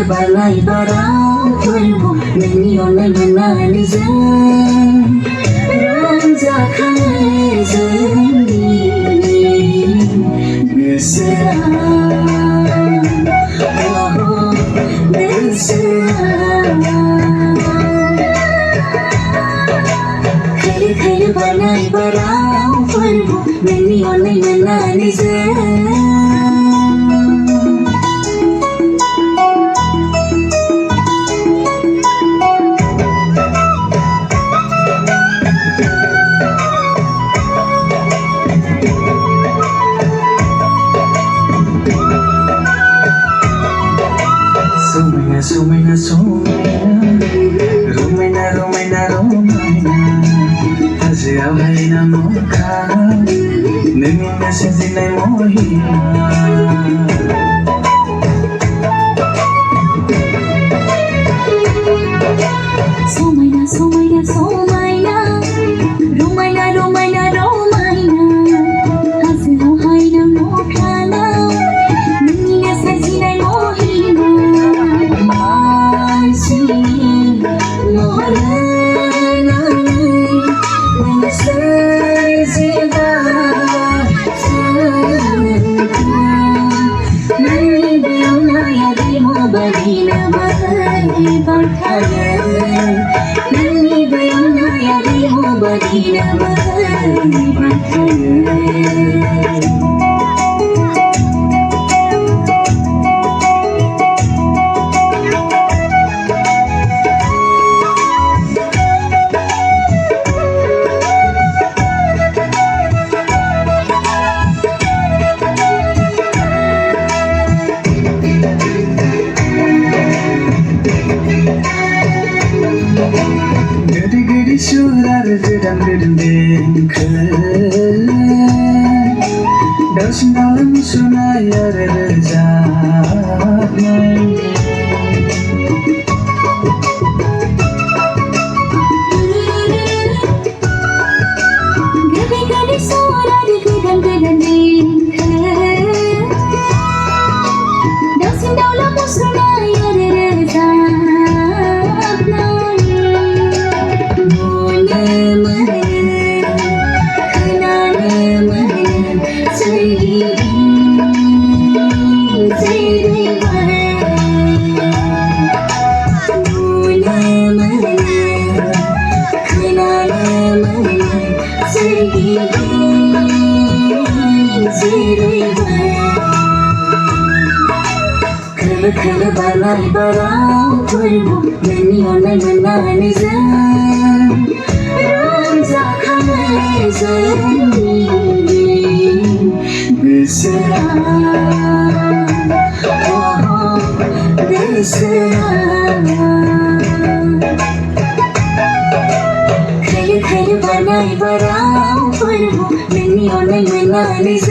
Balai barang perlu menionai menangis Raja kaya sendiri Besar Oh besar Kaya balai barang perlu menionai menangis Sumaina, Rumaina Hasil haina mukha Nengina sezinai mohina Sumaina Rumaina Hasil haina mukha Nengina sezinai mohina Gede surar gedang dengke Daus dalam sunaya rezaknya Gede surar gedang dengke Daus dalam sunaya rezaknya Kala balai barang perlu menionai menangis Raja kaya sendiri Besar Oh besar Kaya balai barang perlu menionai menangis